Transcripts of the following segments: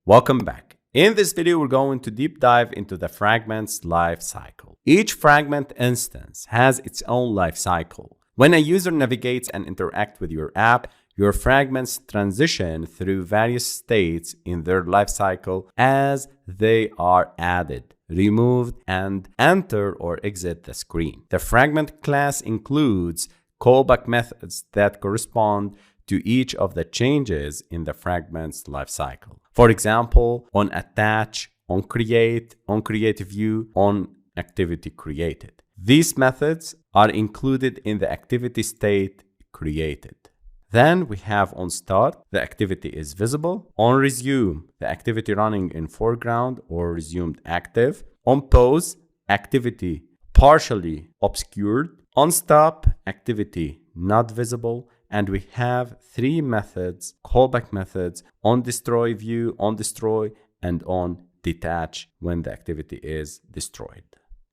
Welcome back. In this video, we're going to deep dive into the Fragments lifecycle. Each Fragment instance has its own lifecycle. When a user navigates and interacts with your app, your fragments transition through various states in their lifecycle as they are added, removed, and enter or exit the screen. The fragment class includes callback methods that correspond to each of the changes in the fragment's lifecycle. For example, onAttach, onCreate, onCreateView, onActivityCreated. These methods are included in the activity state created. Then we have onStart, the activity is visible. onResume, the activity running in foreground or resumed active. onPause, activity partially obscured. onStop, activity not visible. And we have three methods, callback methods, onDestroyView, onDestroy, and onDetach when the activity is destroyed.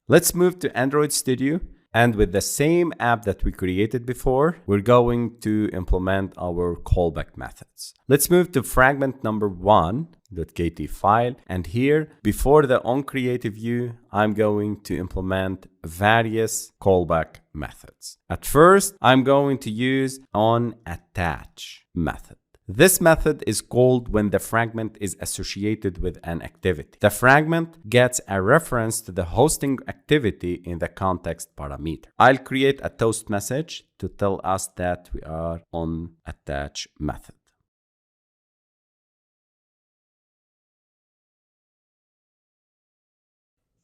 Let's move to Android Studio. And with the same app that we created before, we're going to implement our callback methods. Let's move to fragment number 1.kt file. And here, before the onCreateView, I'm going to implement various callback methods. At first, I'm going to use onAttach method. This method is called when the fragment is associated with an activity. The fragment gets a reference to the hosting activity in the context parameter. I'll create a toast message to tell us that we are on attach method.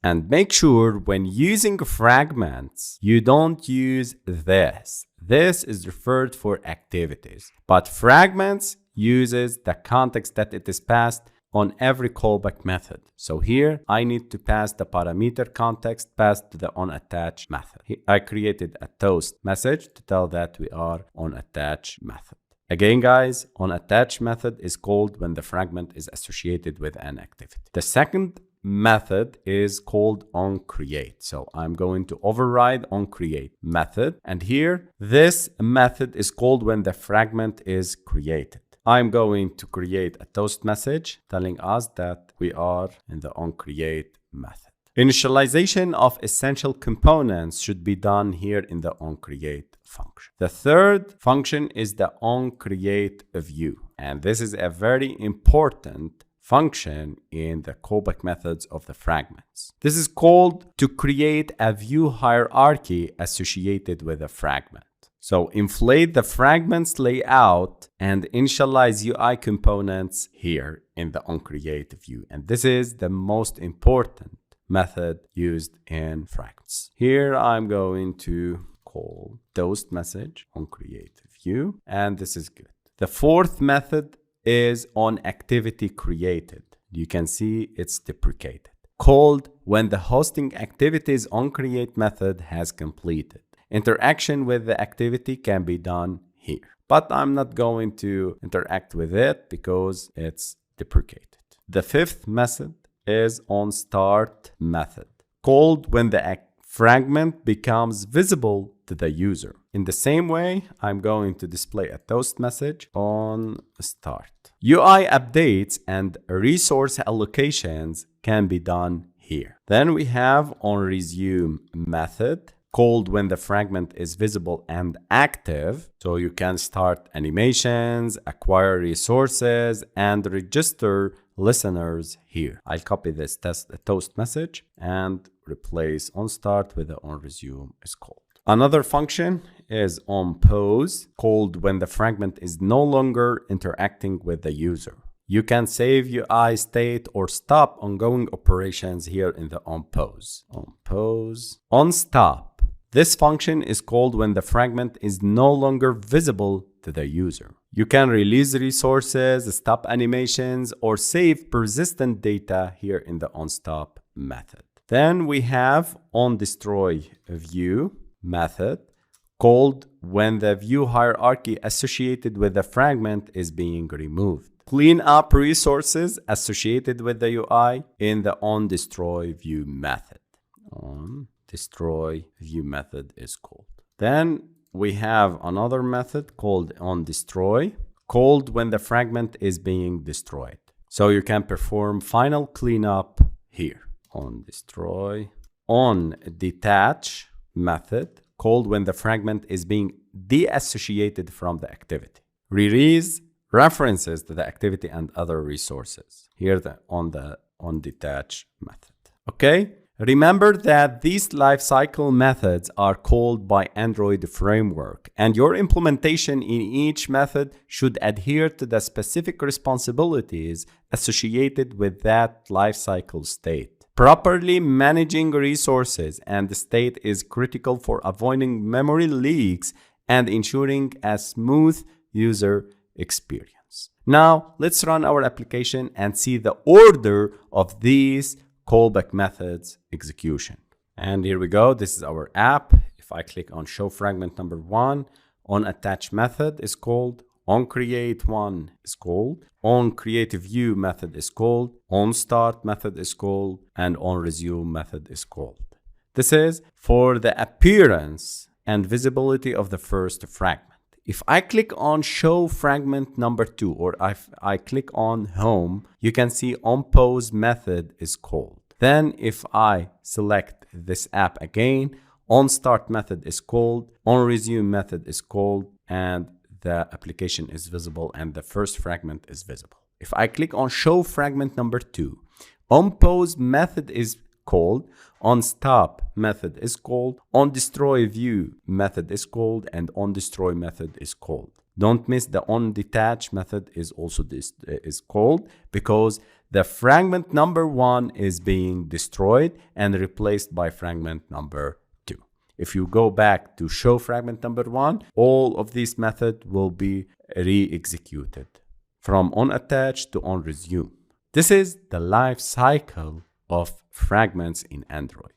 And make sure when using fragments, you don't use this. This is referred for activities, but fragments uses the context that it is passed on every callback method. So here I need to pass the parameter context passed to the onAttach method. I created a toast message to tell that we are on attach method. Again, guys, onAttach method is called when the fragment is associated with an activity. The second method is called onCreate. So I'm going to override onCreate method. And here, this method is called when the fragment is created. I'm going to create a toast message telling us that we are in the onCreate method. Initialization of essential components should be done here in the onCreate function. The third function is the onCreateView. And this is a very important function in the callback methods of the fragments. This is called to create a view hierarchy associated with a fragment. So inflate the fragments layout and initialize UI components here in the onCreateView. And this is the most important method used in fragments. Here I'm going to call toast message onCreateView, and this is good. The fourth method is onActivityCreated. You can see it's deprecated. Called when the hosting activities onCreate method has completed. Interaction with the activity can be done here, but I'm not going to interact with it because it's deprecated. The fifth method is onStart method, called when the fragment becomes visible to the user. In the same way, I'm going to display a toast message on start. UI updates and resource allocations can be done here. Then we have onResume method, called when the fragment is visible and active. So you can start animations, acquire resources, and register listeners here. I'll copy this toast message and replace onStart with the onResume is called. Another function is onPause, called when the fragment is no longer interacting with the user. You can save UI state or stop ongoing operations here in the onPause. onPause. onStop. This function is called when the fragment is no longer visible to the user. You can release resources, stop animations, or save persistent data here in the onStop method. Then we have onDestroyView method, called when the view hierarchy associated with the fragment is being removed. Clean up resources associated with the UI in the onDestroyView method. OnDestroyView method is called. Then we have another method called onDestroy, called when the fragment is being destroyed. So you can perform final cleanup here. onDestroy, onDetach method called when the fragment is being deassociated from the activity. Release references to the activity and other resources. Here on the onDetach method. Okay? Remember that these lifecycle methods are called by Android framework, and your implementation in each method should adhere to the specific responsibilities associated with that lifecycle state. Properly managing resources and the state is critical for avoiding memory leaks and ensuring a smooth user experience. Now, let's run our application and see the order of these callback methods execution. And here we go. This is our app. If I click on show fragment number 1, onAttach method is called, onCreate1 is called, onCreateView method is called, onStart method is called, and onResume method is called. This is for the appearance and visibility of the first fragment. If I click on show fragment number 2, or if I click on home, you can see onPause method is called. Then if I select this app again, onStart method is called, onResume method is called, and the application is visible and the first fragment is visible. If I click on show fragment number 2, onPause method is called, onStop method is called, onDestroyView method is called, and onDestroy method is called. Don't miss the onDetach method is also called, because the fragment number 1 is being destroyed and replaced by fragment number 2. If you go back to show fragment number 1, all of these methods will be re-executed from onAttach to onResume. This is the life cycle of fragments in Android.